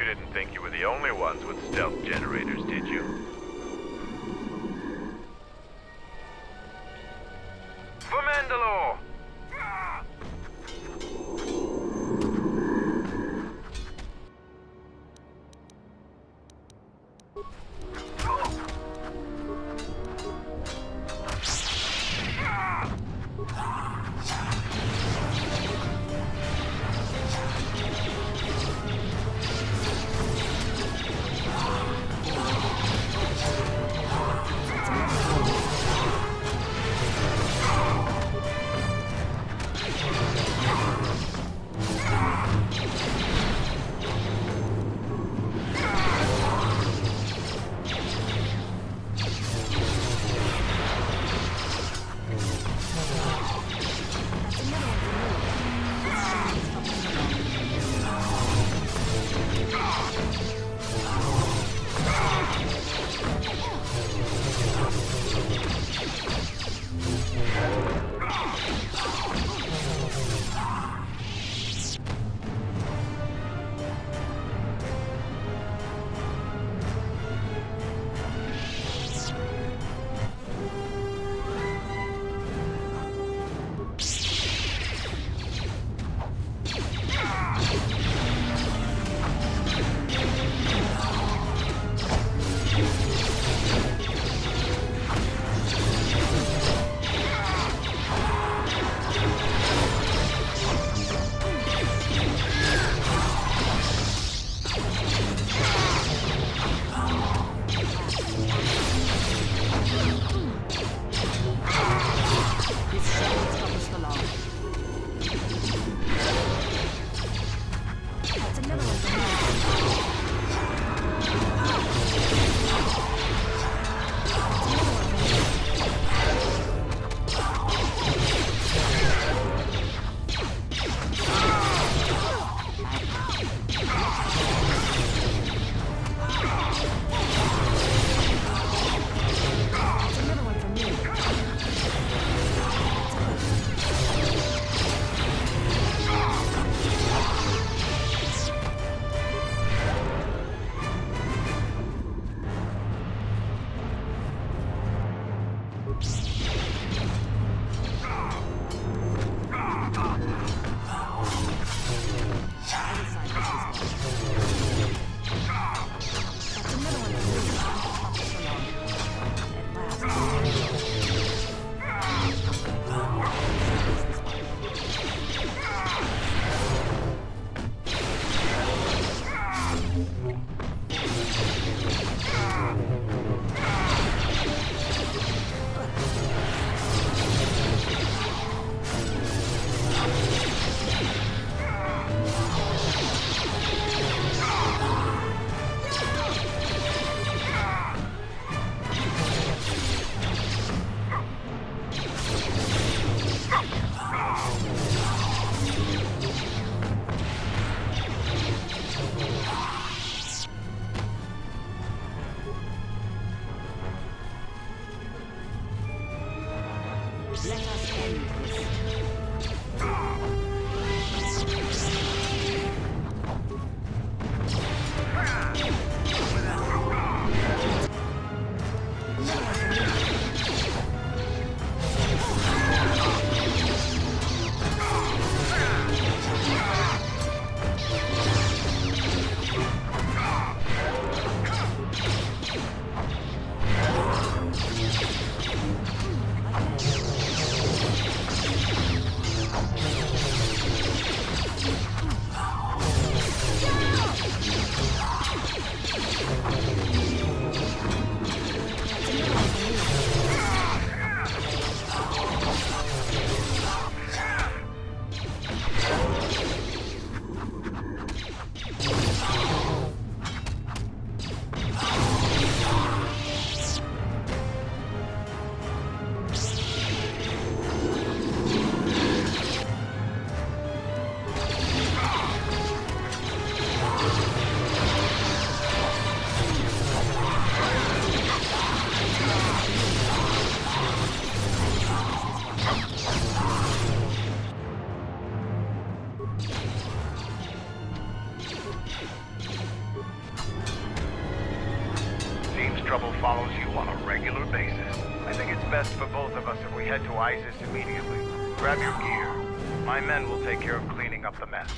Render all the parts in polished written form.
didn't think you were the only ones with stealth generators, did you? For Mandalore! trouble follows you on a regular basis. I think it's best for both of us if we head to ISIS immediately. Grab your gear. My men will take care of cleaning up the mess.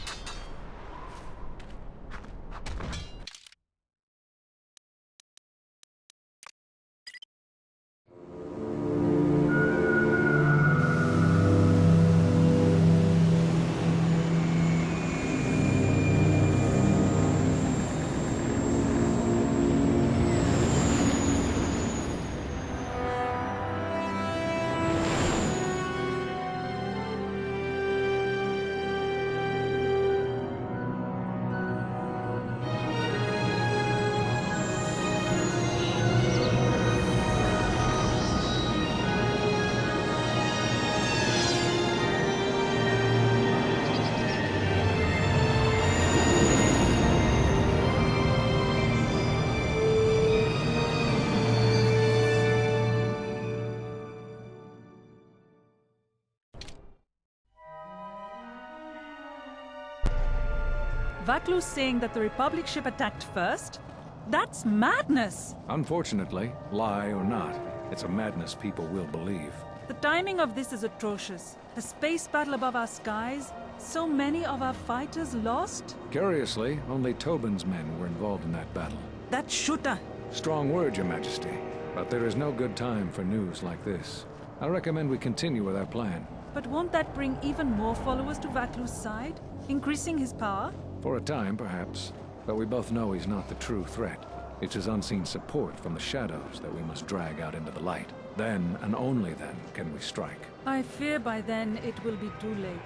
Vaklu's saying that the Republic ship attacked first? That's madness! Unfortunately, lie or not, it's a madness people will believe. The timing of this is atrocious. A space battle above our skies, so many of our fighters lost? Curiously, only Tobin's men were involved in that battle. That shooter! Strong word, Your Majesty. But there is no good time for news like this. I recommend we continue with our plan. But won't that bring even more followers to Vaklu's side? Increasing his power? For a time, perhaps. But we both know he's not the true threat. It's his unseen support from the shadows that we must drag out into the light. Then, and only then, can we strike. I fear by then it will be too late.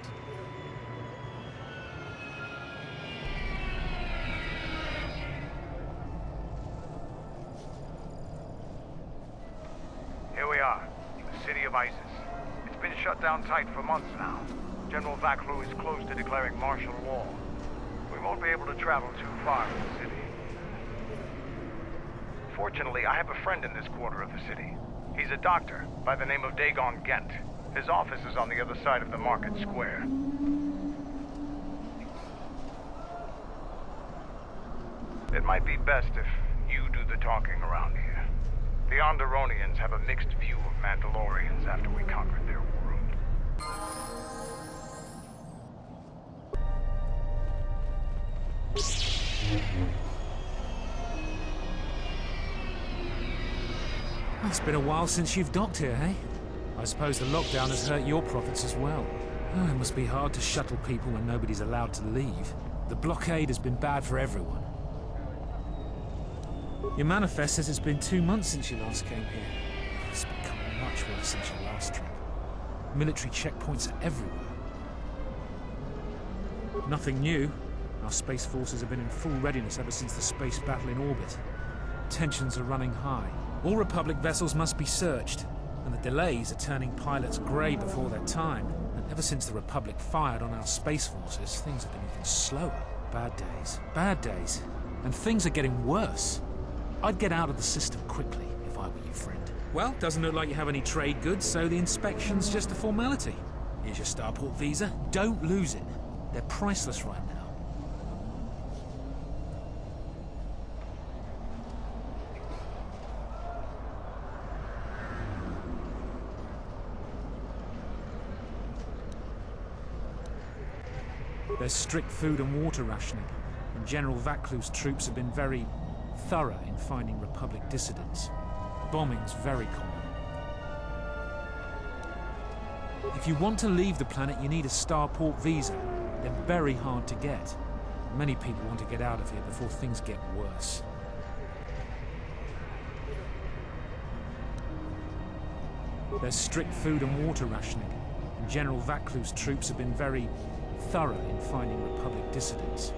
Here we are, the city of ISIS. It's been shut down tight for months now. General Vaklu is close to declaring martial law. We won't be able to travel too far from the city. Fortunately, I have a friend in this quarter of the city. He's a doctor by the name of Dagon Gent. His office is on the other side of the market square. It might be best if you do the talking around here. The Onderonians have a mixed view of Mandalorians after we conquered their world. It's been a while since you've docked here, eh? I suppose the lockdown has hurt your profits as well. Oh, it must be hard to shuttle people when nobody's allowed to leave. The blockade has been bad for everyone. Your manifest says it's been 2 months since you last came here. It's become much worse since your last trip. Military checkpoints are everywhere. Nothing new. Our space forces have been in full readiness ever since the space battle in orbit. Tensions are running high. All Republic vessels must be searched, and the delays are turning pilots grey before their time. And ever since the Republic fired on our space forces, things have been even slower. Bad days. And things are getting worse. I'd get out of the system quickly if I were you, friend. Well, doesn't look like you have any trade goods, so the inspection's just a formality. Here's your starport visa. Don't lose it. They're priceless right now. There's strict food and water rationing, and General Vaklu's troops have been very thorough in finding Republic dissidents. Bombing's very common. If you want to leave the planet, you need a starport visa. They're very hard to get. Many people want to get out of here before things get worse. There's strict food and water rationing, and General Vaklu's troops have been very thorough in finding Republic dissidents.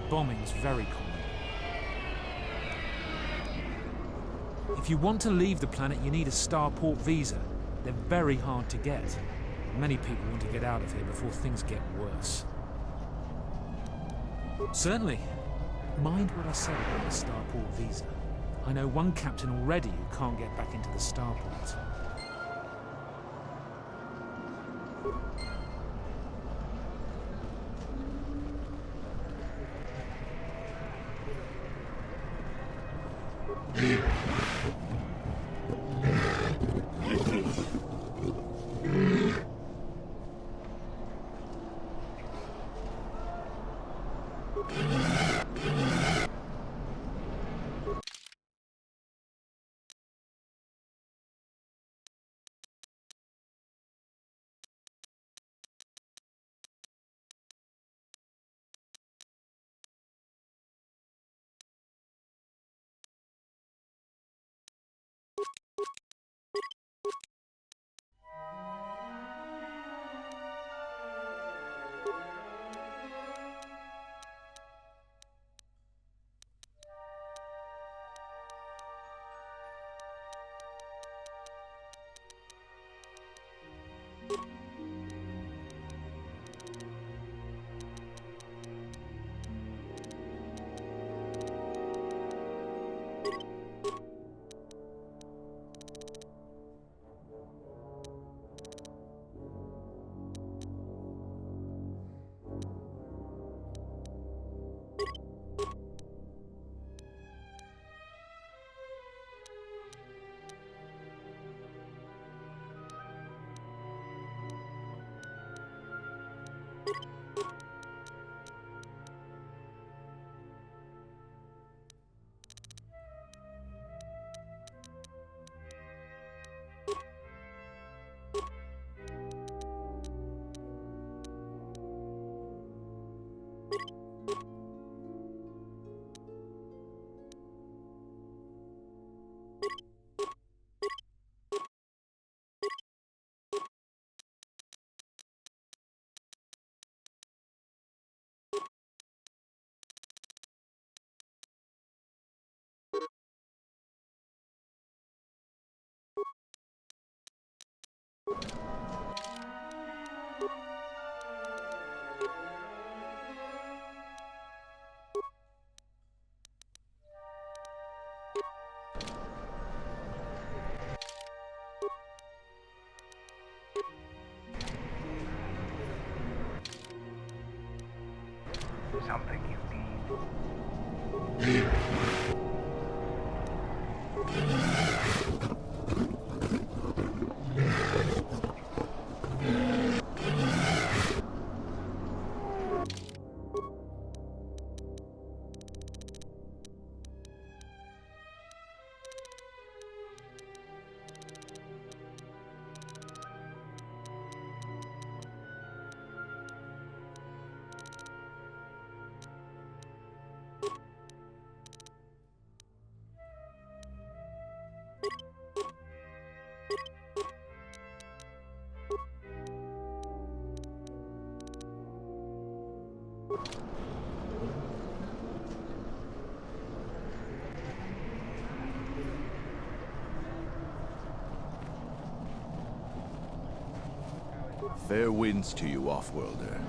Bombing's very common. If you want to leave the planet, you need a starport visa. They're very hard to get. Many people want to get out of here before things get worse. Certainly. Mind what I said about the starport visa. I know one captain already who can't get back into the starport. Something you need. Fair winds to you, Offworlder.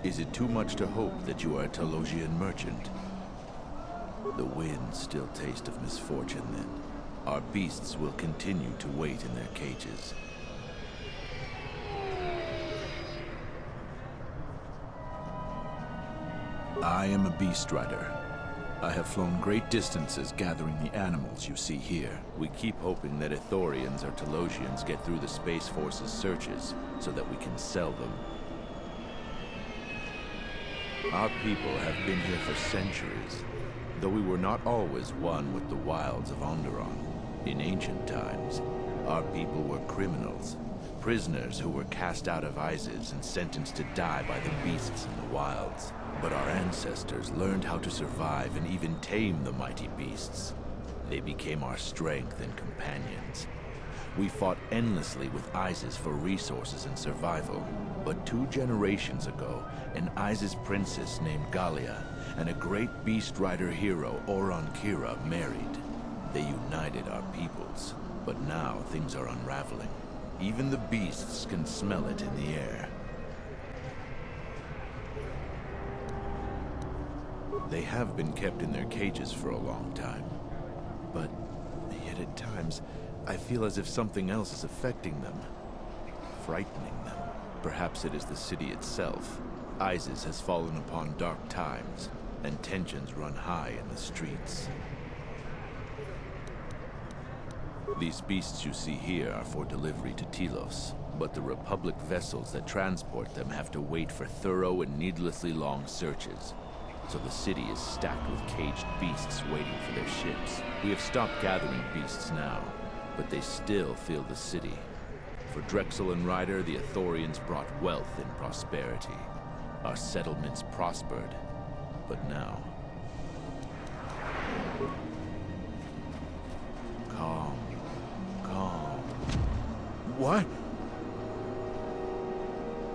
Is it too much to hope that you are a Telosian merchant? The winds still taste of misfortune, then. Our beasts will continue to wait in their cages. I am a beast rider. I have flown great distances gathering the animals you see here. We keep hoping that Ithorians or Telosians get through the Space Force's searches so that we can sell them. Our people have been here for centuries, though we were not always one with the wilds of Onderon. In ancient times, our people were criminals, prisoners who were cast out of Isis and sentenced to die by the beasts in the wilds. But our ancestors learned how to survive and even tame the mighty beasts. They became our strength and companions. We fought endlessly with Isis for resources and survival. But 2 generations ago, an Isis princess named Galia and a great beast rider hero, Oron Kira, married. They united our peoples, but now things are unraveling. Even the beasts can smell it in the air. They have been kept in their cages for a long time, but yet at times, I feel as if something else is affecting them, frightening them. Perhaps it is the city itself. Isis has fallen upon dark times, and tensions run high in the streets. These beasts you see here are for delivery to Telos, but the Republic vessels that transport them have to wait for thorough and needlessly long searches. So the city is stacked with caged beasts waiting for their ships. We have stopped gathering beasts now, but they still fill the city. For Drexel and Ryder, the Athorians brought wealth and prosperity. Our settlements prospered, but now... Calm. Calm. What?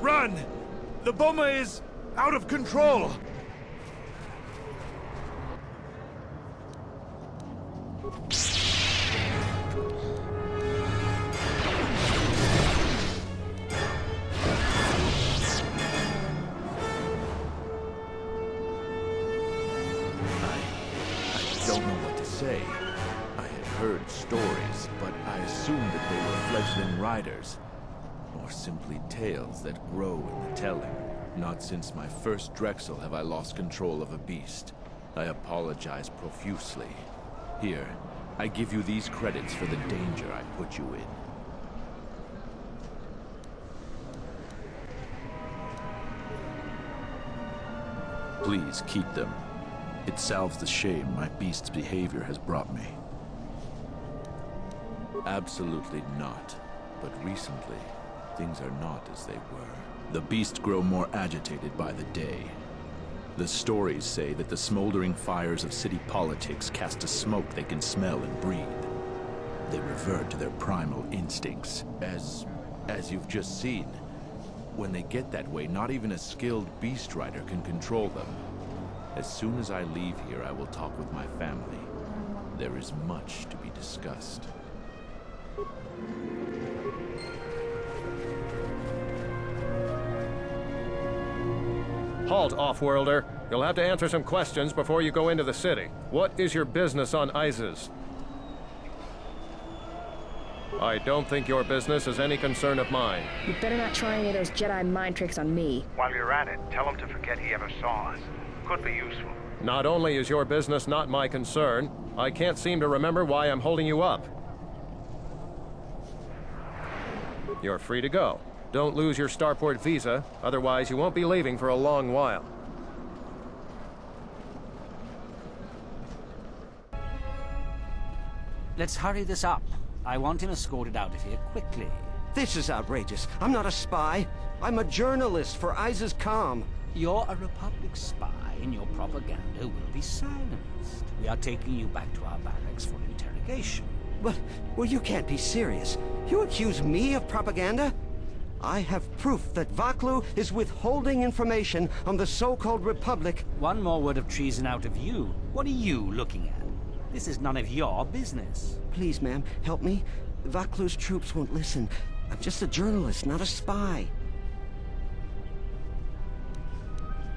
Run! The bomber is out of control! I don't know what to say. I had heard stories, but I assumed that they were fledgling riders. Or simply tales that grow in the telling. Not since my first Drexel have I lost control of a beast. I apologize profusely. Here, I give you these credits for the danger I put you in. Please keep them. It salves the shame my beast's behavior has brought me. Absolutely not. But recently, things are not as they were. The beasts grow more agitated by the day. The stories say that the smoldering fires of city politics cast a smoke they can smell and breathe. They revert to their primal instincts, as you've just seen. When they get that way, not even a skilled beast rider can control them. As soon as I leave here, I will talk with my family. There is much to be discussed. Halt, off-worlder. You'll have to answer some questions before you go into the city. What is your business on Isis? I don't think your business is any concern of mine. You better not try any of those Jedi mind tricks on me. While you're at it, tell him to forget he ever saw us. Could be useful. Not only is your business not my concern, I can't seem to remember why I'm holding you up. You're free to go. Don't lose your starport visa, otherwise you won't be leaving for a long while. Let's hurry this up. I want him escorted out of here quickly. This is outrageous. I'm not a spy. I'm a journalist for Isis Com. You're a Republic spy, and your propaganda will be silenced. We are taking you back to our barracks for interrogation. But, well, you can't be serious. You accuse me of propaganda? I have proof that Vaklu is withholding information on the so-called Republic. One more word of treason out of you. What are you looking at? This is none of your business. Please, ma'am, help me. Vaklu's troops won't listen. I'm just a journalist, not a spy.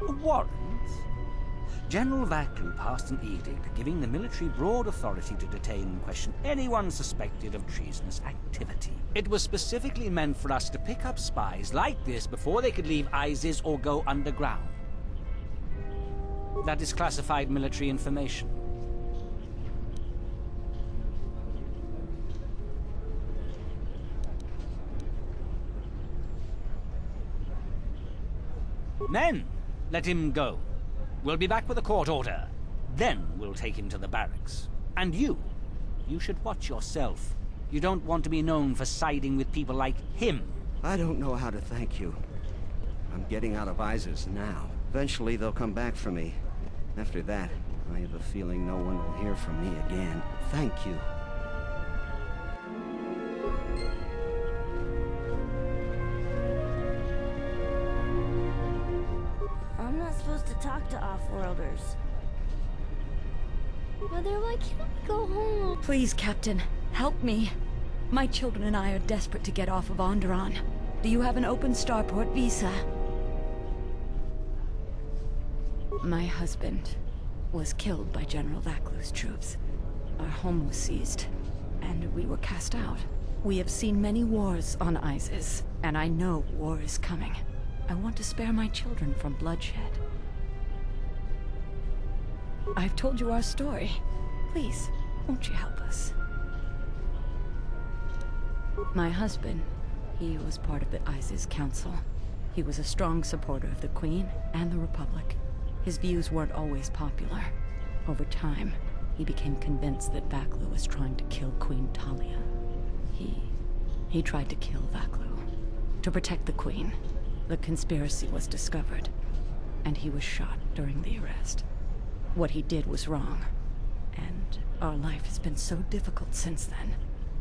A warrant? General Vaklu passed an edict giving the military broad authority to detain and question anyone suspected of treasonous activity. It was specifically meant for us to pick up spies like this before they could leave Isis or go underground. That is classified military information. Men, let him go. We'll be back with a court order. Then we'll take him to the barracks. And you should watch yourself. You don't want to be known for siding with people like him. I don't know how to thank you. I'm getting out of Isis now. Eventually they'll come back for me. After that, I have a feeling no one will hear from me again. Thank you. I'm not supposed to talk to off-worlders. Mother, why can't we go home? Please, Captain, help me. My children and I are desperate to get off of Onderon. Do you have an open starport visa? My husband was killed by General Vaklu's troops. Our home was seized, and we were cast out. We have seen many wars on Isis, and I know war is coming. I want to spare my children from bloodshed. I've told you our story. Please, won't you help us? My husband, he was part of the ISIS Council. He was a strong supporter of the Queen and the Republic. His views weren't always popular. Over time, he became convinced that Vaklu was trying to kill Queen Talia. He tried to kill Vaklu. To protect the Queen, the conspiracy was discovered, and he was shot during the arrest. What he did was wrong, and our life has been so difficult since then.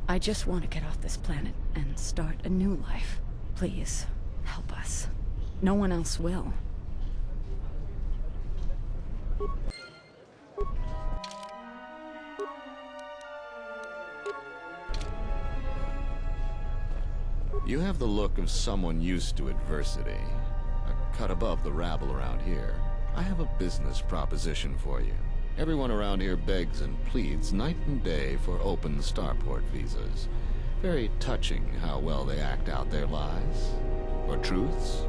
I just want to get off this planet and start a new life. Please, help us. No one else will. You have the look of someone used to adversity. A cut above the rabble around here. I have a business proposition for you. Everyone around here begs and pleads night and day for open starport visas. Very touching how well they act out their lies. Or truths.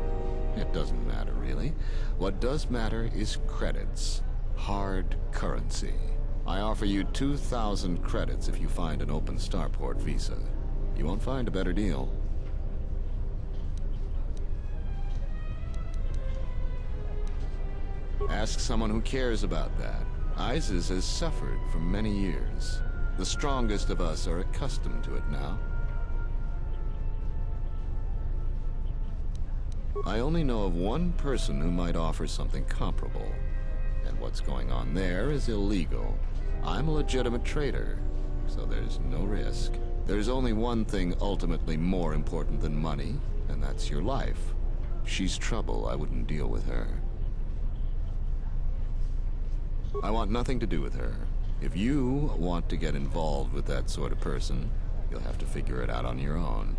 It doesn't matter, really. What does matter is credits. Hard currency. I offer you 2,000 credits if you find an open starport visa. You won't find a better deal. Ask someone who cares about that. ISIS has suffered for many years. The strongest of us are accustomed to it now. I only know of one person who might offer something comparable. And what's going on there is illegal. I'm a legitimate trader, so there's no risk. There's only one thing ultimately more important than money, and that's your life. She's trouble. I wouldn't deal with her. I want nothing to do with her. If you want to get involved with that sort of person, you'll have to figure it out on your own.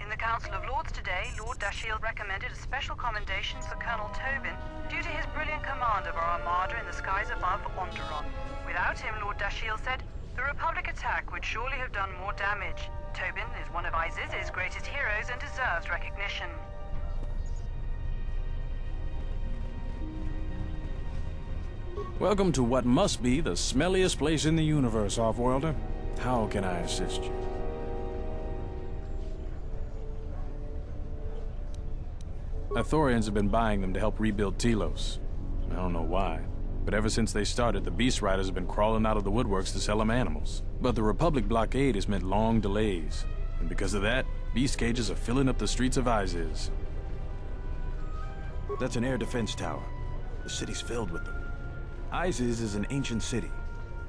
In the Council of Lords today, Lord Dashiell recommended a special commendation for Colonel Tobin due to his brilliant command of our armada in the skies above Onderon. Without him, Lord Dashiell said, the Republic attack would surely have done more damage. Tobin is one of ISIS's greatest heroes and deserves recognition. Welcome to what must be the smelliest place in the universe, Offworlder. How can I assist you? Ithorians have been buying them to help rebuild Telos. I don't know why, but ever since they started, the Beast Riders have been crawling out of the woodworks to sell them animals. But the Republic blockade has meant long delays, and because of that, beast cages are filling up the streets of Isis. That's an air defense tower. The city's filled with them. Isis is an ancient city,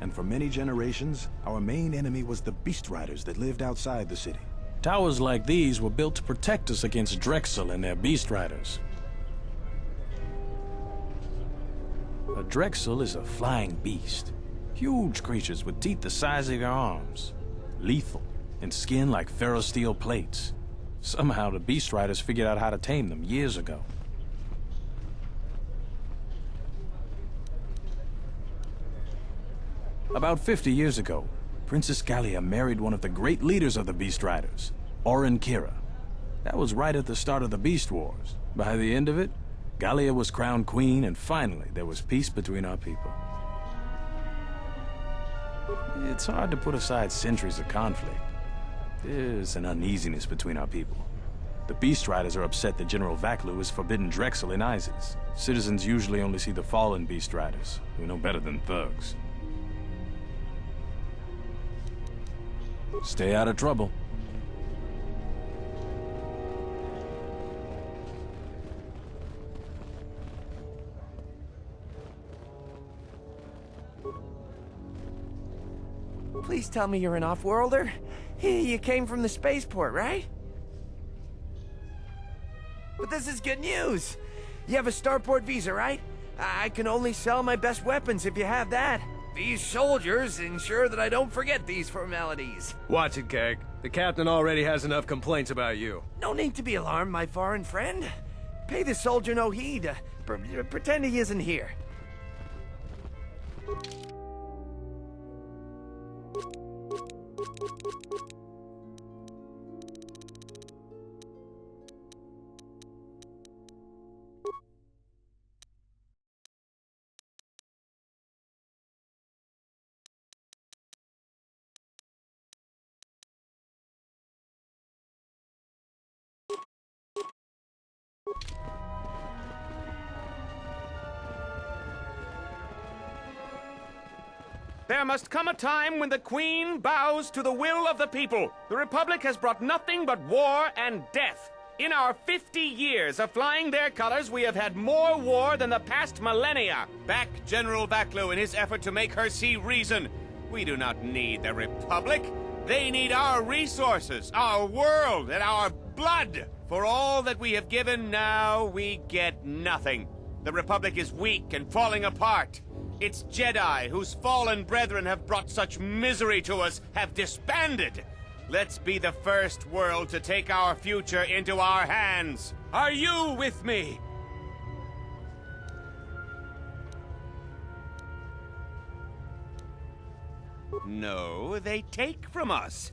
and for many generations, our main enemy was the Beast Riders that lived outside the city. Towers like these were built to protect us against Drexel and their Beast Riders. A Drexel is a flying beast. Huge creatures with teeth the size of your arms. Lethal, and skin like ferrosteel plates. Somehow the Beast Riders figured out how to tame them years ago. About 50 years ago, Princess Gallia married one of the great leaders of the Beast Riders, Orin Kira. That was right at the start of the Beast Wars. By the end of it, Gallia was crowned queen, and finally there was peace between our people. It's hard to put aside centuries of conflict. There's an uneasiness between our people. The Beast Riders are upset that General Vaklu has forbidden Drexel in Isis. Citizens usually only see the fallen Beast Riders, who know better than thugs. Stay out of trouble. Please tell me you're an off-worlder. You came from the spaceport, right? But this is good news. You have a starport visa, right? I can only sell my best weapons if you have that. These soldiers ensure that I don't forget these formalities. Watch it, Keg. The captain already has enough complaints about you. No need to be alarmed, my foreign friend. Pay the soldier no heed. Pretend he isn't here. There must come a time when the Queen bows to the will of the people. The Republic has brought nothing but war and death. In our 50 years of flying their colors, we have had more war than the past millennia. Back General Vaklu in his effort to make her see reason. We do not need the Republic. They need our resources, our world, and our blood. For all that we have given, now we get nothing. The Republic is weak and falling apart. Its Jedi, whose fallen brethren have brought such misery to us, have disbanded. Let's be the first world to take our future into our hands. Are you with me? No, they take from us.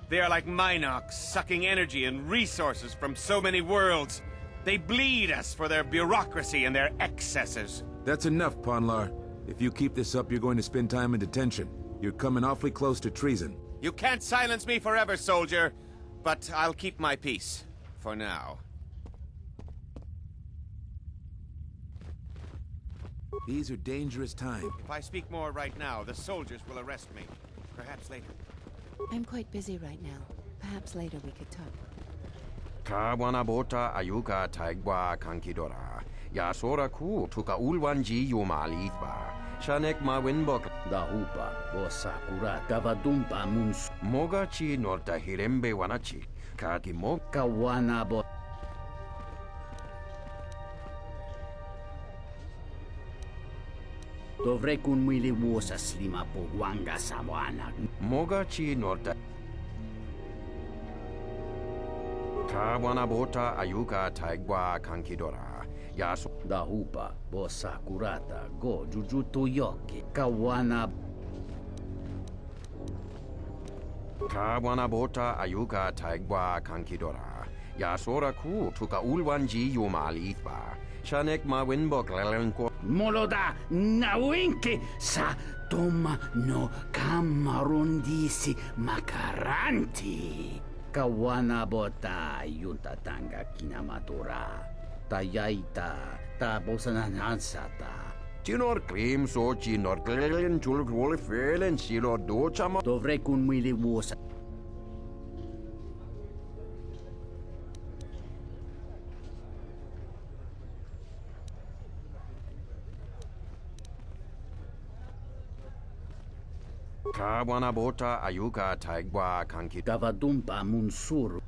They are like Minox, sucking energy and resources from so many worlds. They bleed us for their bureaucracy and their excesses. That's enough, Ponlar. If you keep this up, you're going to spend time in detention. You're coming awfully close to treason. You can't silence me forever, soldier. But I'll keep my peace. For now. These are dangerous times. If I speak more right now, the soldiers will arrest me. Perhaps later. I'm quite busy right now. Perhaps later we could talk. Kawanabota ayuka taigwa kankidora. Yasora ku tuka ulwanji yomalithba. Shanek ma winbok. Dahupa, Bosakura, Gavadumpa Muns. Mogachi norta hirembe wanachi. Kakimo. Kawanabo. Dovrei kun mili vuosa slima po wanga sawana. Mogachi norta. Kawanabota ayuka taigwa kankidora. Yaso. Dahupa, Bosakurata, go jujuto yoki. Kawana. Kawanabota ayuka taigwa kankidora. Yasora ku tuka ulwanji yomalithba. Shanek ma winbok lelenko. Moloda nawinki sa toma no kamarundisi makaranti. Kawana bota yuntatanga kinamatura. Tayaita tabosananansata. Chinor claim so chinor klelen chul kwole felen silo dochama. Dovrei kun mili vuosa. Kawanabota ayuka taigwa kanki. Gavadumpa munsuru.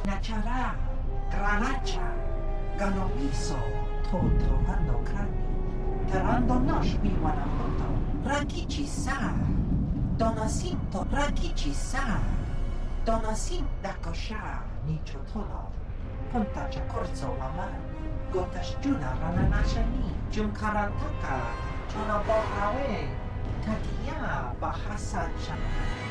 Nachara, Granacha, Ganomiso, Toto Handokani, Terando Noshmi Wanamoto, Rakichi Sa, Donasinto Rakichi Sa, Donasin Dakosha, Nicho Tolo, Pontacha Corso Mama, Gotash Juna Rananashani, Junkarataka, Chona Borawe, Takia, Bahasa Chana.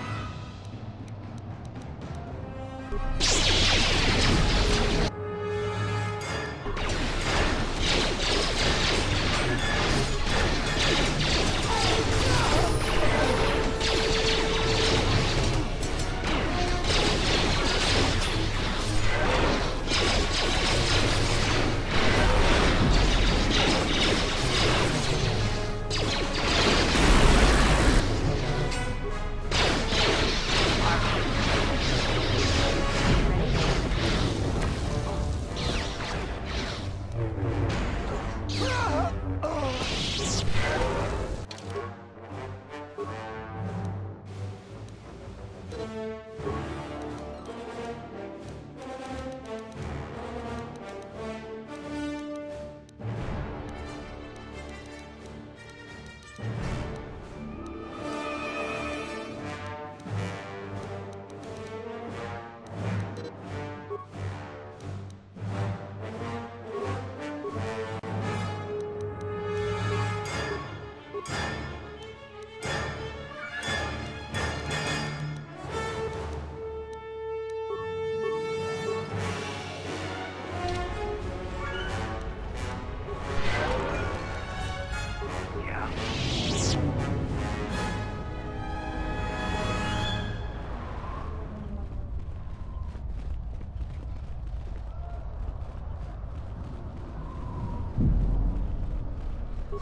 A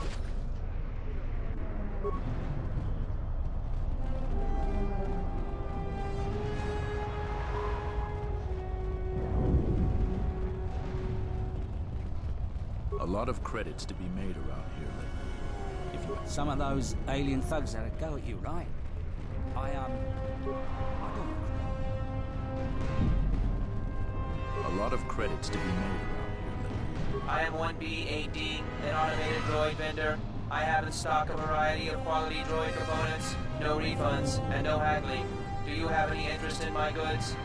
lot of credits to be made around here lately. If you... Some of those alien thugs had a go at you, right? I don't A lot of credits to be made around here lately. I am 1B-AD, an automated droid vendor. I have in stock a variety of quality droid components, no refunds, and no haggling. Do you have any interest in my goods?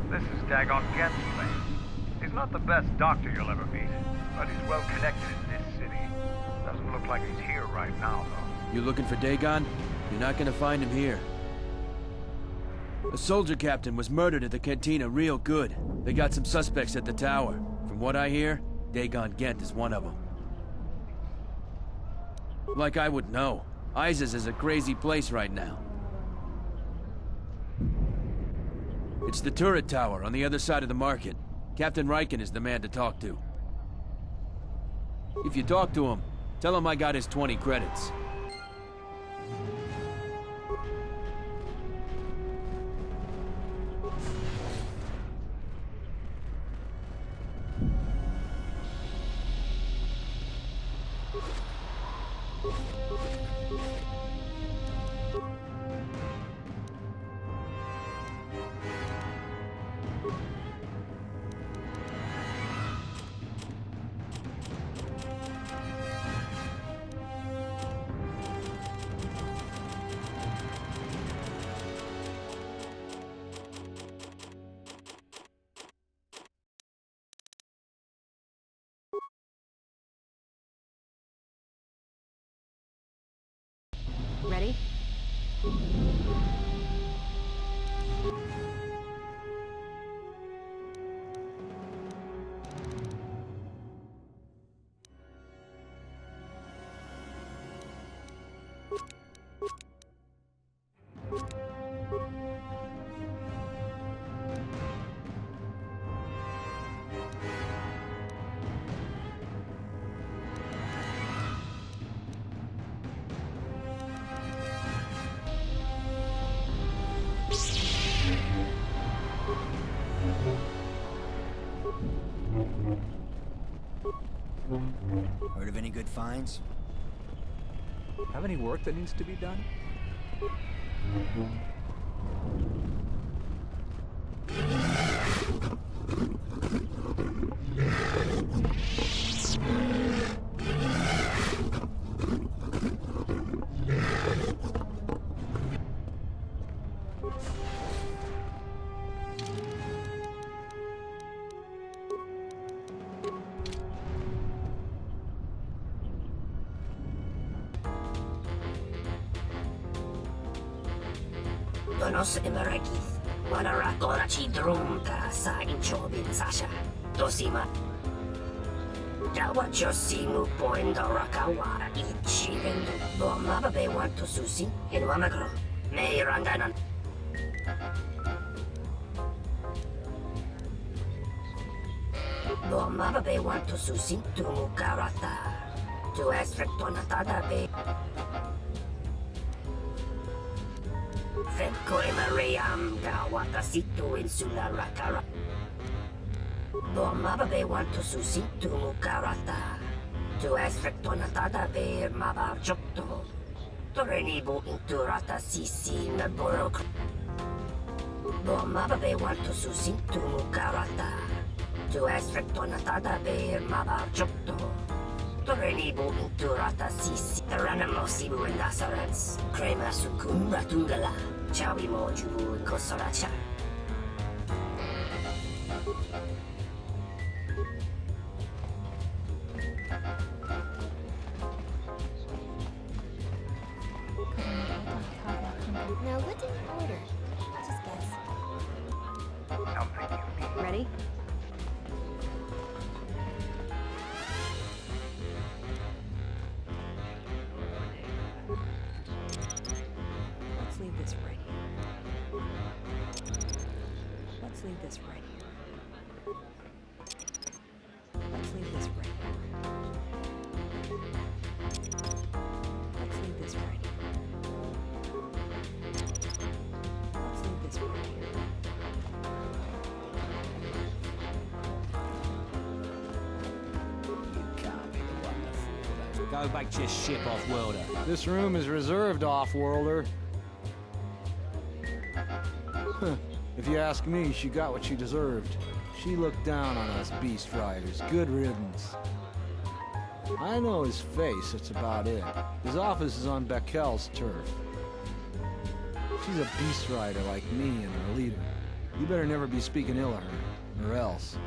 This is Dagon Gent's place. He's not the best doctor you'll ever meet, but he's well connected in this city. Doesn't look like he's here right now, though. You looking for Dagon? You're not gonna find him here. A soldier captain was murdered at the cantina real good. They got some suspects at the tower. From what I hear, Dagon Gent is one of them. Like I would know. Isis is a crazy place right now. It's the turret tower on the other side of the market. Captain Riken is the man to talk to. If you talk to him, tell him I got his 20 credits. Ready? Heard of any good finds? Have any work that needs to be done? Donos emerakith, wanaratora chi drumka sa inchobin sasha, dosima. Jawa josimu poendo rakawa ichiren, bomababe want to susi, in wamagro, may ranganan. Bomababe want to susi, to mukarata, to esrectonatada be. Fenko Mariam Gawata Situ Insula Rakara. Bomababe want to susi to Mukarata. To Esrectonatada Bear Mabar Jokto. To Renibo Inturata Sisi Naborok. Bo mababe want to susintu mukarata. Tu esrectonatada beer mabar chokto. Torenibu inturata sisi. Taranamosibu and Nasarans. Crema sukumbra tungala. Chawi mojubu kosoracha. Now, what did you order? Just guess. Something unique. Ready? Let's leave this right here. Let's leave this right here. Let's leave this right here. Let's leave this right here. Let's leave this right here. You can't be the one to fool us. Go back to your ship, off-worlder. This room is reserved, off-worlder. If you ask me, she got what she deserved. She looked down on us beast riders. Good riddance. I know his face, that's about it. His office is on Bekel's turf. She's a beast rider like me and our leader. You better never be speaking ill of her, or else.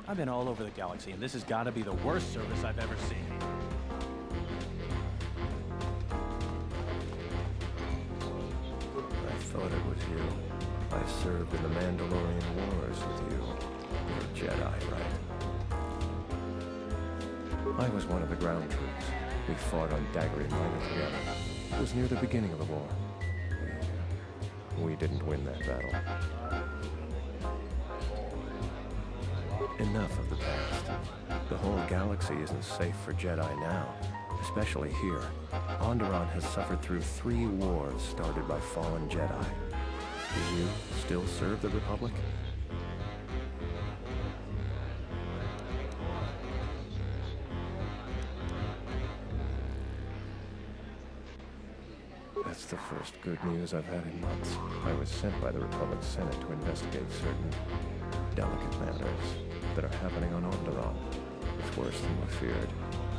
I've been all over the galaxy, and this has got to be the worst service I've ever seen. I thought it was you. I served in the Mandalorian Wars with you. You're a Jedi, right? I was one of the ground troops. We fought on Daggery Minor together. It was near the beginning of the war. We didn't win that battle. Enough of the past. The whole galaxy isn't safe for Jedi now, especially here. Onderon has suffered through 3 wars started by fallen Jedi. Do you still serve the Republic? That's the first good news I've had in months. I was sent by the Republic Senate to investigate certain delicate matters that are happening on Onderon. It's worse than we feared.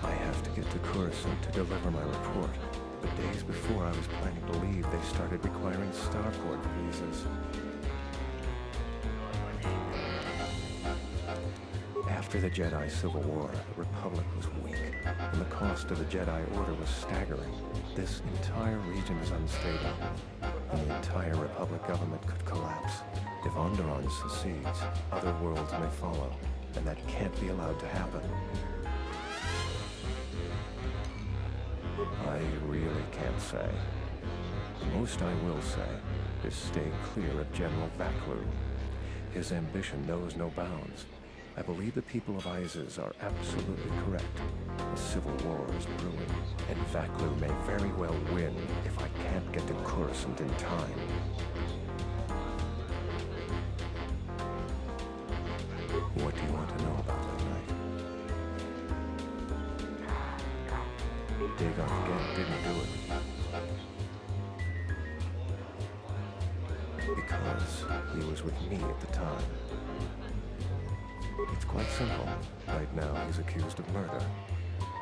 I have to get to Coruscant to deliver my report. But days before I was planning to leave, they started requiring starport visas. After the Jedi Civil War, the Republic was weak, and the cost of the Jedi Order was staggering. This entire region is unstable, and the entire Republic government could collapse. If Onderon secedes, other worlds may follow, and that can't be allowed to happen. I really can't say. The most I will say is stay clear of General Vaklu. His ambition knows no bounds. I believe the people of Isis are absolutely correct. A civil war is brewing, and Vaklu may very well win if I can't get to Coruscant in time. What do you want to know about that night? Dagon again didn't do it. Because he was with me at the time. It's quite simple. Right now, he's accused of murder.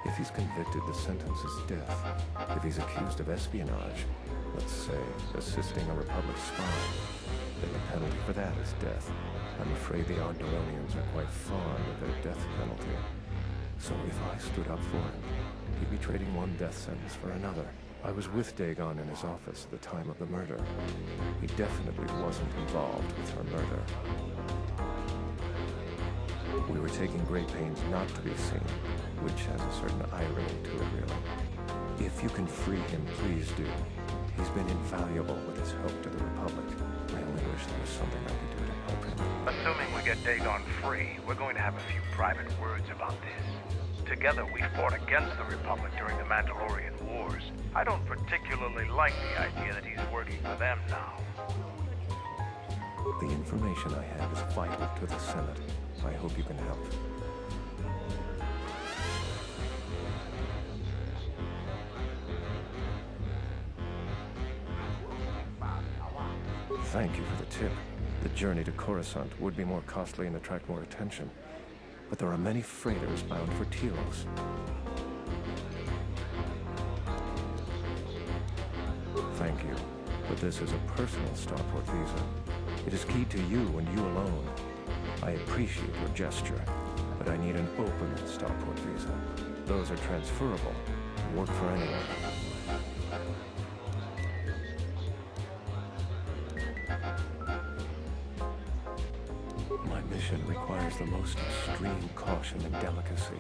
If he's convicted, the sentence is death. If he's accused of espionage, let's say assisting a Republic spy, then the penalty for that is death. I'm afraid the Onderonians are quite fond of their death penalty. So if I stood up for him, he'd be trading one death sentence for another. I was with Dagon in his office at the time of the murder. He definitely wasn't involved with her murder. We were taking great pains not to be seen, which has a certain irony to it, really. If you can free him, please do. He's been invaluable with his help to the Republic. I only wish there was something I could do to help him. Assuming we get Dagon free, we're going to have a few private words about this. Together, we fought against the Republic during the Mandalorian Wars. I don't particularly like the idea that he's working for them now. The information I have is vital to the Senate. I hope you can help. Thank you for the tip. The journey to Coruscant would be more costly and attract more attention. But there are many freighters bound for Telos. Thank you, but this is a personal starport visa. It is keyed to you and you alone. I appreciate your gesture, but I need an open starport visa. Those are transferable and work for anyone. My mission requires the most extreme caution and delicacy.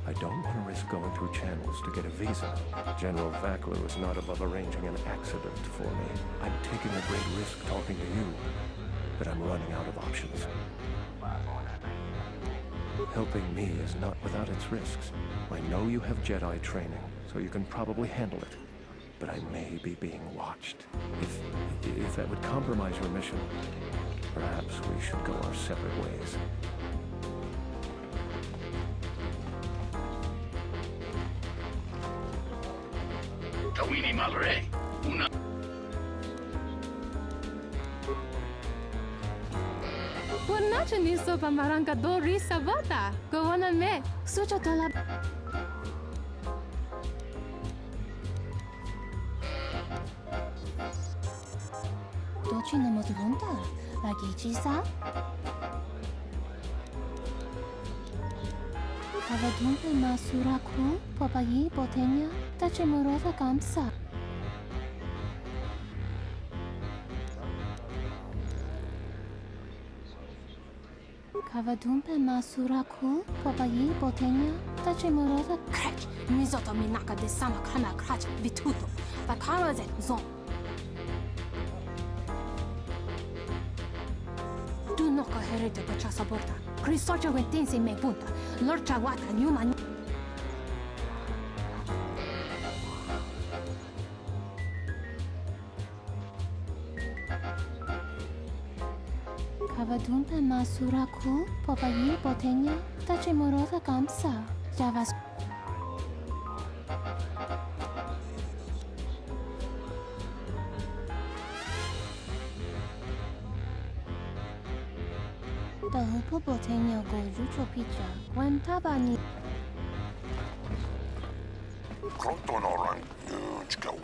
I don't want to risk going through channels to get a visa. General Vaklu is not above arranging an accident for me. I'm taking a great risk talking to you, but I'm running out of options. Helping me is not without its risks. I know you have Jedi training, so you can probably handle it. But I may be being watched. If that would compromise your mission, perhaps we should go our separate ways. Pornace nisso pamaranga do risa vota. Govana me. Sucho tola. Doci ne modrunta. Lagici sa? Kavadunte masuraku popayi botenya tachimurota kamsa. Kavadumpe masuraku popayi botenya tachimurota krach mizoto minaka de sama kana krach vituto vakaraze zon. Tu no coherente pacha saborta. Crisocha wentense me punta. Lorcha wata nyuma. Kavadumpe masuraku popayi botenya tachimurota kamsa. Javas. Tahupo botenya go jucho picha. Guantabani. Krotonoran Nujko.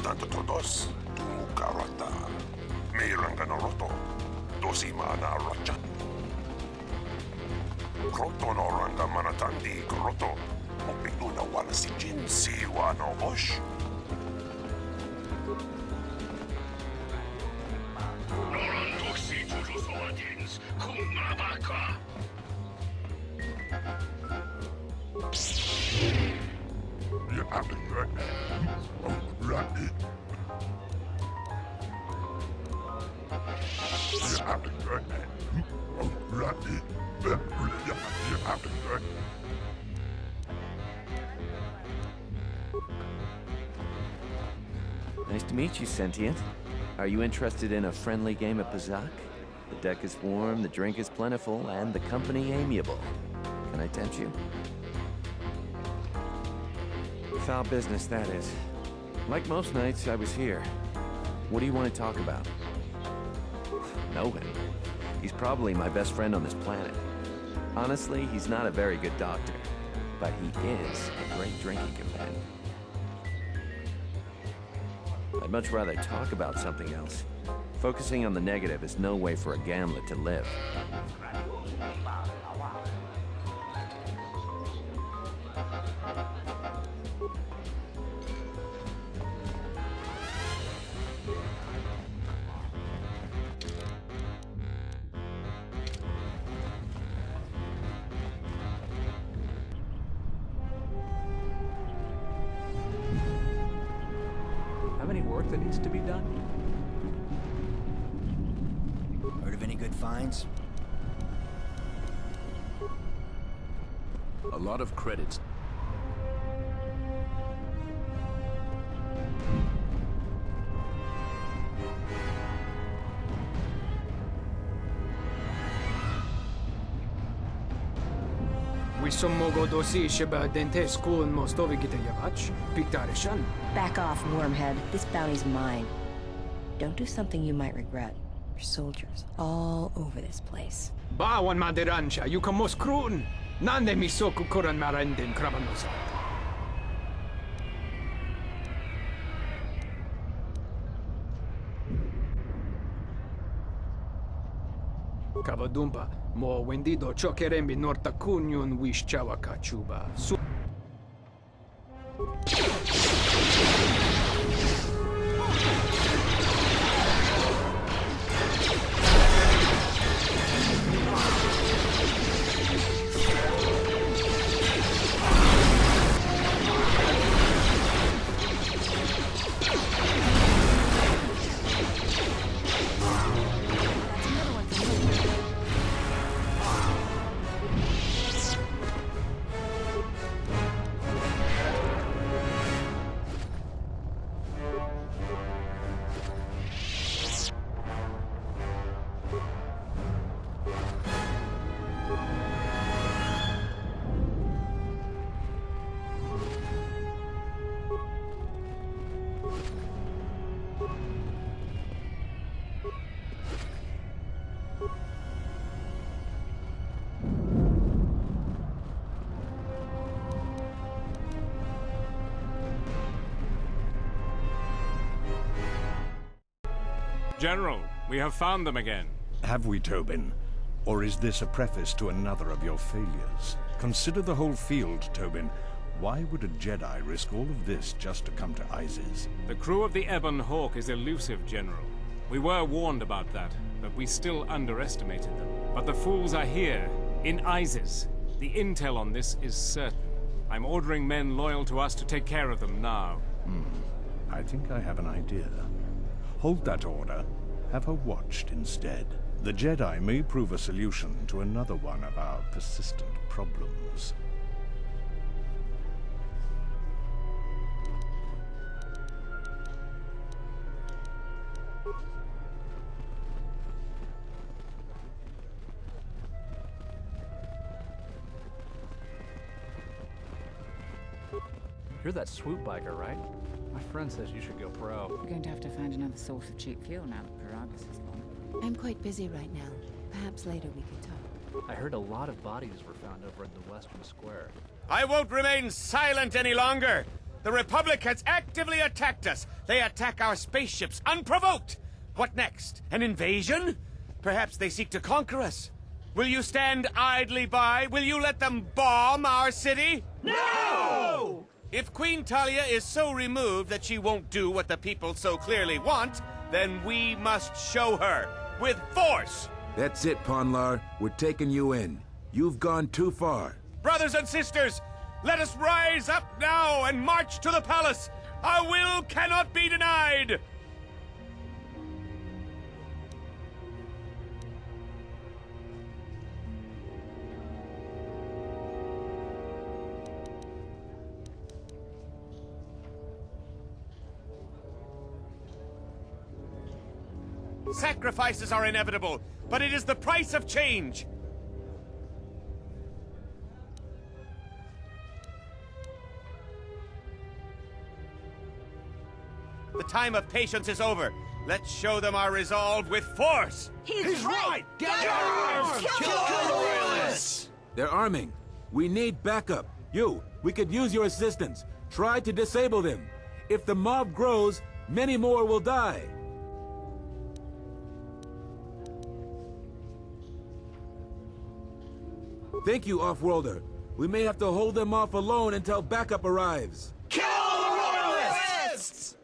Tanto todos tu karata. Miranganaroto. Dosimana racha. Krotonoranga manatandi kroto. Opinuna wala si jinsi wano osh. Nice to meet you, Sentient. Are you interested in a friendly game of Pazak? The deck is warm, the drink is plentiful, and the company amiable. Can I tempt you? Foul business, that is. Like most nights, I was here. What do you want to talk about? Know him. He's probably my best friend on this planet. Honestly, he's not a very good doctor, but he is a great drinking companion. I'd much rather talk about something else. Focusing on the negative is no way for a gambler to live. Have any work that needs to be done? Heard of any good finds? A lot of credits. Wisommogo dosi sheba dente school in Mostovi gita yavach, Piktarishan. Back off, wormhead. This bounty's mine. don't do something you might regret. There's soldiers all over this place. Bawan Madiransha, you can most kruten. Nande misoku kuran marendin krabanosa. Kavadumpa, mo wendido chokerembi norta kunyun wish chawakachuba. General, we have found them again. Have we, Tobin? Or is this a preface to another of your failures? Consider the whole field, Tobin. Why would a Jedi risk all of this just to come to Isis? The crew of the Ebon Hawk is elusive, General. We were warned about that, but we still underestimated them. But the fools are here, in Isis. The intel on this is certain. I'm ordering men loyal to us to take care of them now. I think I have an idea. Hold that order. Have her watched instead. The Jedi may prove a solution to another one of our persistent problems. You're that swoop biker, right? My friend says you should go pro. We're going to have to find another source of cheap fuel now that Paragus is gone. I'm quite busy right now. Perhaps later we can talk. I heard a lot of bodies were found over in the Western Square. I won't remain silent any longer! The Republic has actively attacked us! They attack our spaceships unprovoked! What next? An invasion? Perhaps they seek to conquer us. Will you stand idly by? Will you let them bomb our city? No! If Queen Talia is so removed that she won't do what the people so clearly want, then we must show her, with force! That's it, Ponlar. We're taking you in. You've gone too far. Brothers and sisters, let us rise up now and march to the palace! Our will cannot be denied! Sacrifices are inevitable, but it is the price of change. The time of patience is over. Let's show them our resolve with force. He's right! Get arms! Kill the Royalists! They're arming. We need backup. We could use your assistance. Try to disable them. If the mob grows, many more will die. Thank you, Off-Worlder. We may have to hold them off alone until backup arrives. Kill the Royalists!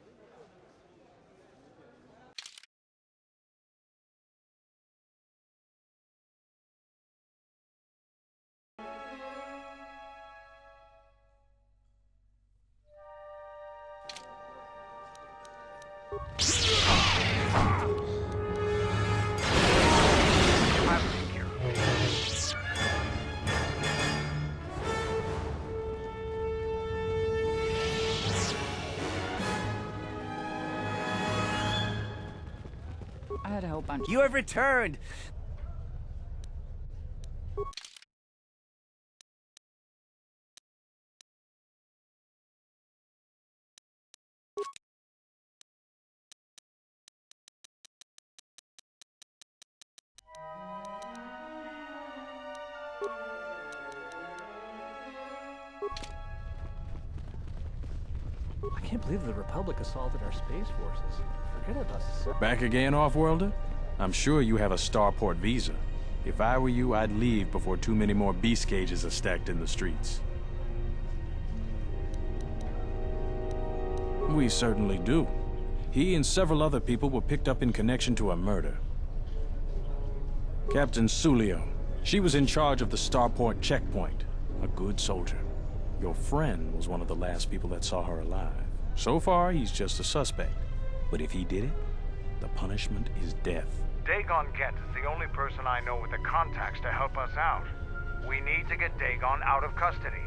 I had a whole bunch. You have returned! can't believe the Republic assaulted our space forces. Forget about us. Back again, Off-Worlder? I'm sure you have a starport visa. If I were you, I'd leave before too many more beast cages are stacked in the streets. We certainly do. He and several other people were picked up in connection to a murder. Captain Sulio. She was in charge of the starport checkpoint. A good soldier. Your friend was one of the last people that saw her alive. So far, he's just a suspect. But if he did it, the punishment is death. Dagon Kent is the only person I know with the contacts to help us out. We need to get Dagon out of custody.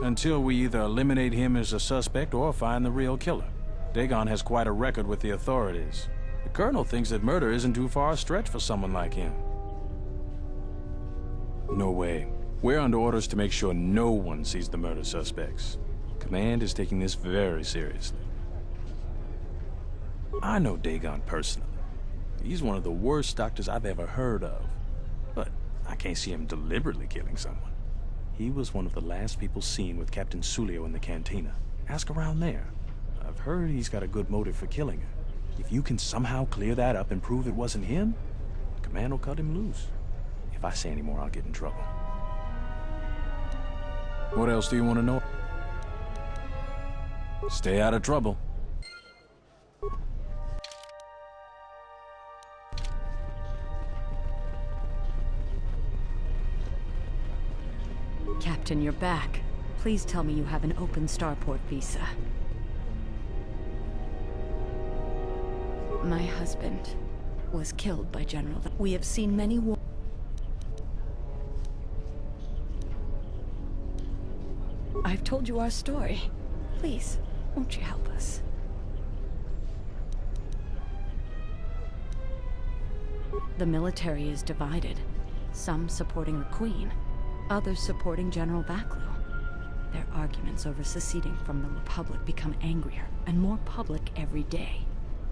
Until we either eliminate him as a suspect or find the real killer. Dagon has quite a record with the authorities. The Colonel thinks that murder isn't too far a stretch for someone like him. No way. We're under orders to make sure no one sees the murder suspects. Command is taking this very seriously. I know Dagon personally. He's one of the worst doctors I've ever heard of. But I can't see him deliberately killing someone. He was one of the last people seen with Captain Sulio in the cantina. Ask around there. I've heard he's got a good motive for killing her. If you can somehow clear that up and prove it wasn't him, Command will cut him loose. If I say any more, I'll get in trouble. What else do you want to know? Stay out of trouble. Captain, you're back. Please tell me you have an open starport visa. My husband was killed by General. We have seen many wars. I've told you our story. Please, won't you help us? The military is divided. Some supporting the Queen, others supporting General Vaklu. Their arguments over seceding from the Republic become angrier and more public every day.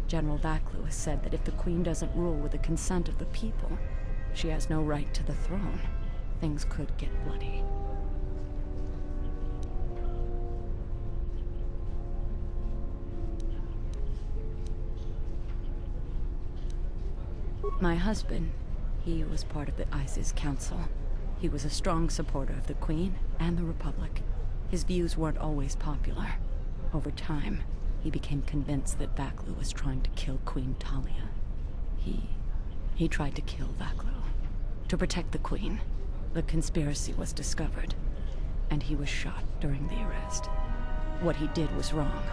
General Vaklu has said that if the Queen doesn't rule with the consent of the people, she has no right to the throne. Things could get bloody. My husband, he was part of the ISIS Council. He was a strong supporter of the Queen and the Republic. His views weren't always popular. Over time, he became convinced that Vaklu was trying to kill Queen Talia. He tried to kill Vaklu. To protect the Queen, the conspiracy was discovered, and he was shot during the arrest. What he did was wrong,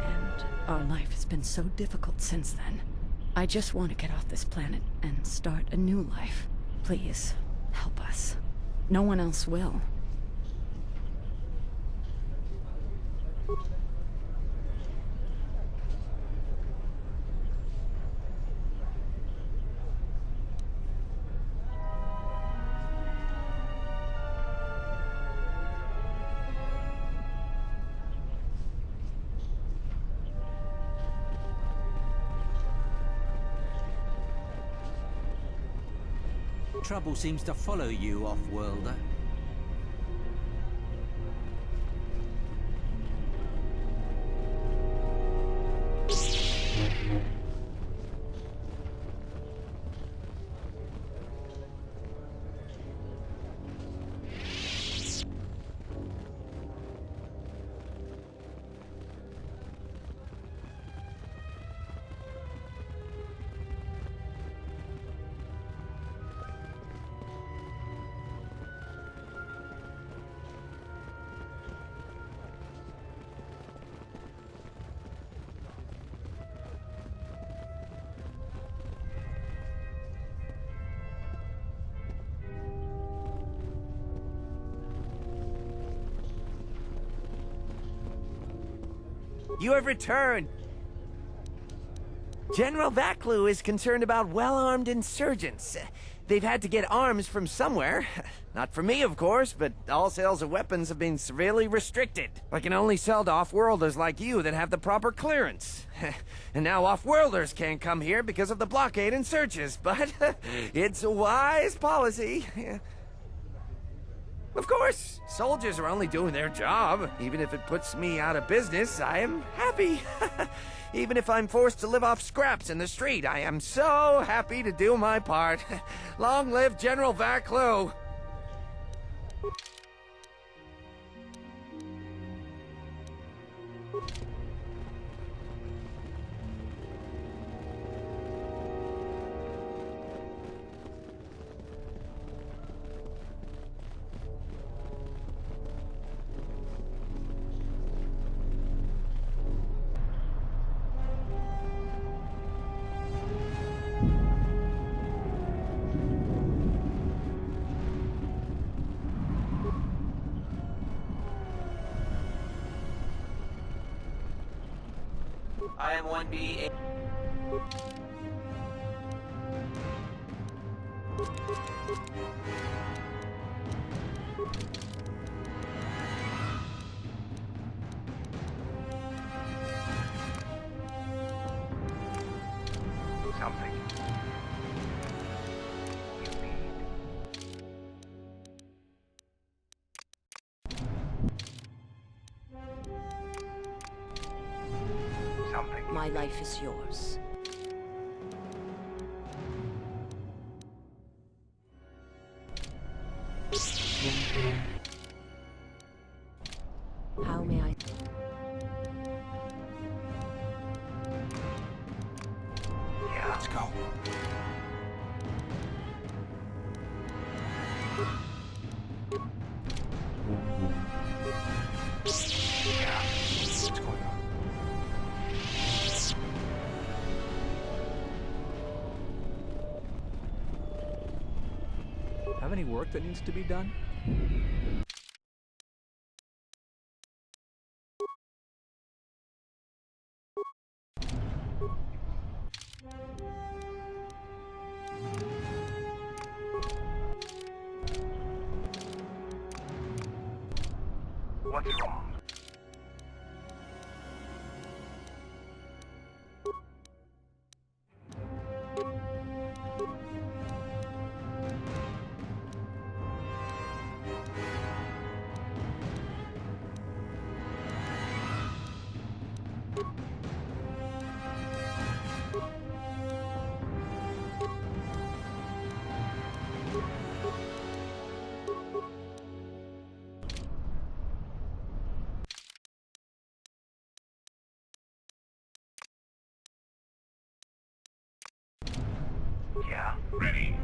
and our life has been so difficult since then. I just want to get off this planet and start a new life. Please, help us. No one else will. Trouble seems to follow you, Off-Worlder. You have returned! General Vaklu is concerned about well-armed insurgents. They've had to get arms from somewhere. Not from me, of course, but all sales of weapons have been severely restricted. I can only sell to off-worlders like you that have the proper clearance. And now off-worlders can't come here because of the blockade and searches, but it's a wise policy. Of course, soldiers are only doing their job. Even if it puts me out of business, I am happy. Even if I'm forced to live off scraps in the street, I am so happy to do my part. Long live General Vaclu! I am 1B. Something. Something. My life is yours. How may I... Yeah. Let's go. Yeah. What's going on? Have any work that needs to be done? What's wrong? Yeah. Ready.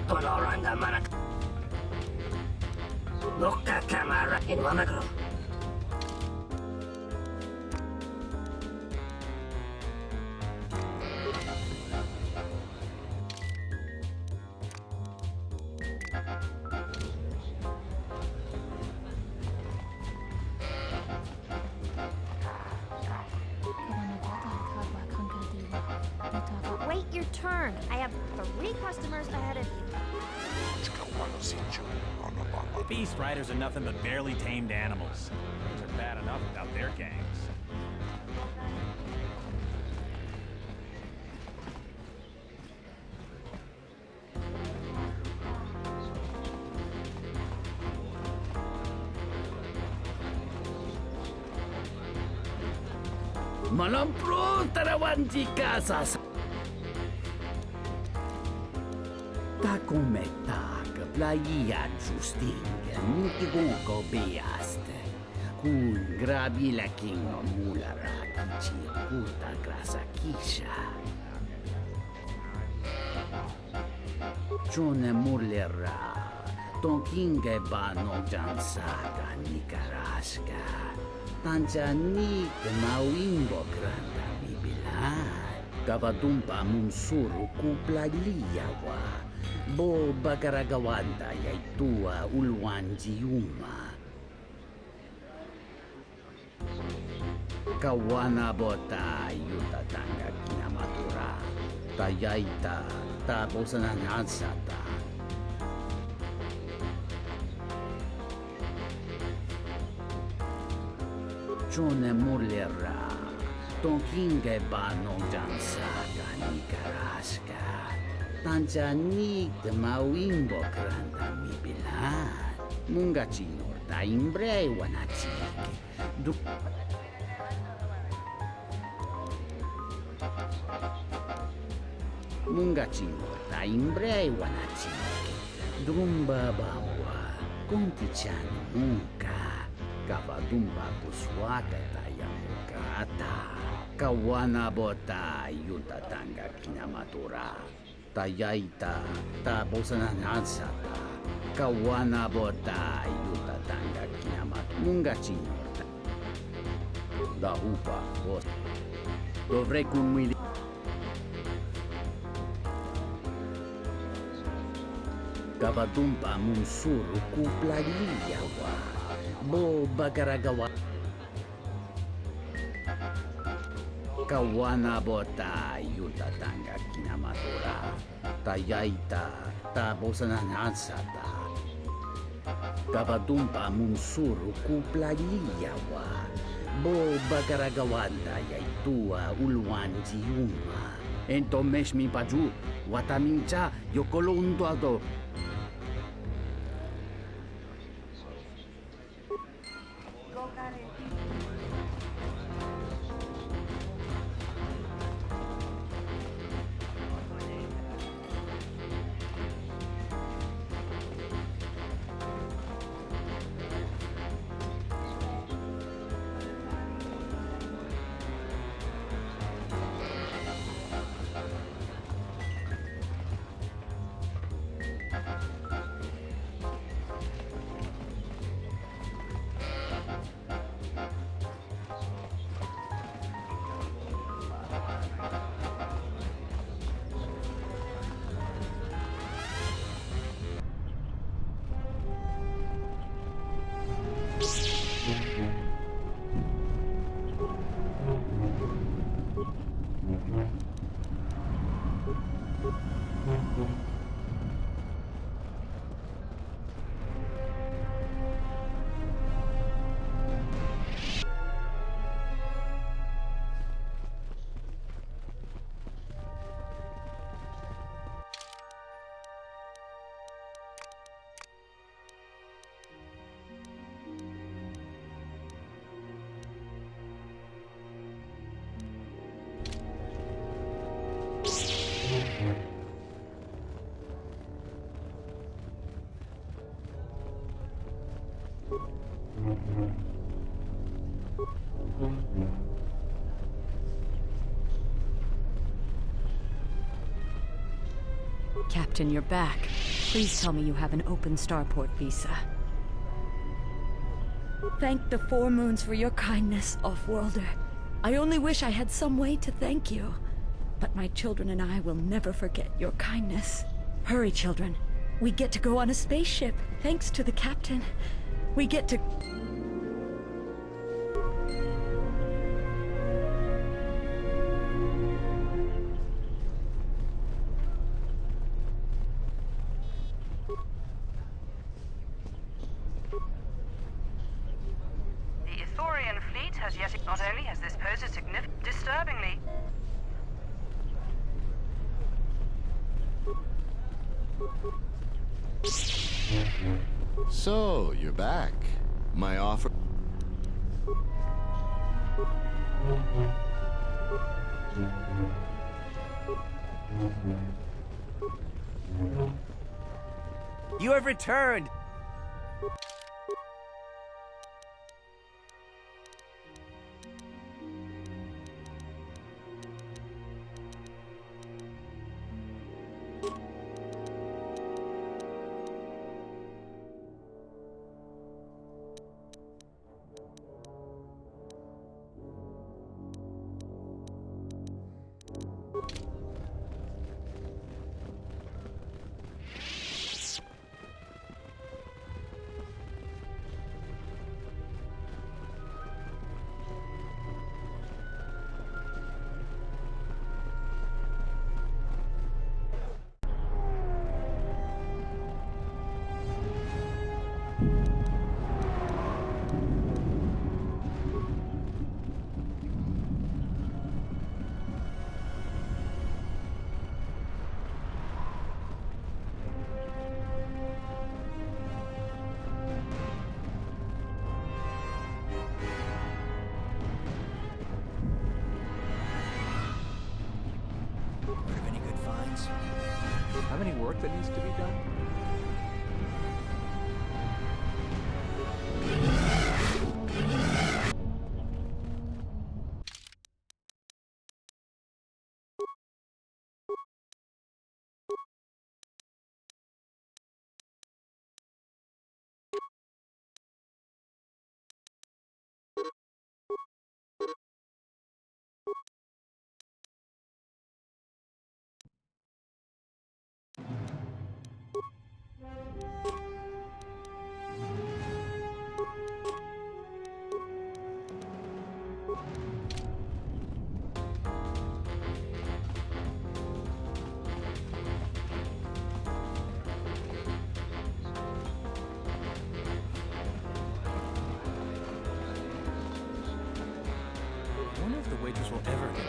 Tonoranda manak. Loka kamera in Wanagro. Wait your turn. I have 3 customers ahead of you. Beast Riders are nothing but barely tamed animals. Things are bad enough without their gangs. Malampro tarawanti kasas. Takometa playa justinga nutigonko beaste. Kun grabi la kingo mulara kichi puta grasa kisha. Chone mulera. Ton kinga bano jansaga nikaraska. Tanjanik mawimbo granda bibilan. Kavadumpa munsuru kuplagliyawa. Bo bagaragawanda yaitua ulwanjiuma. Kawana bota yuta tanga kinamatura. Tayaita tabosananansata. Chone mulera. Tonkinge bano jansata ni karaska. Tanjanik de mawimbo kranda mi bilan. Munga chinor ta imbrei wanachik. Munga chinor ta imbrei wanachik. Dumba bawa. Konti chan munka. Kavadumba kuswaka tayamukata. Kawana bota yuta tanga kinamatura. Tayaita tabosananansata. Kawana bota yuta tanga kinamat. Munga chinorta. Da upa bos. Dovrei cumuli. Kavadumpa munsuru kuplagliyawa. Bo bagaragawa. Kawana bota yuta tanga kinamatura. Tayaita tabosananansata. Kavadumpa munsuru kuplagliyawa. Bo bagaragawanda yaitua ulwanjiuma. Entomesh mi paju. Watamincha yokolunduado. Captain, you're back. Please tell me you have an open starport visa. Thank the Four Moons for your kindness, Off-Worlder. I only wish I had some way to thank you. But my children and I will never forget your kindness. Hurry, children. We get to go on a spaceship, thanks to the captain. We get to... The Ithorian fleet has yet... Not only has this posed a significant... disturbingly... So, you're back. My offer... You have returned! work that needs to be done? I wonder if the waitress will ever get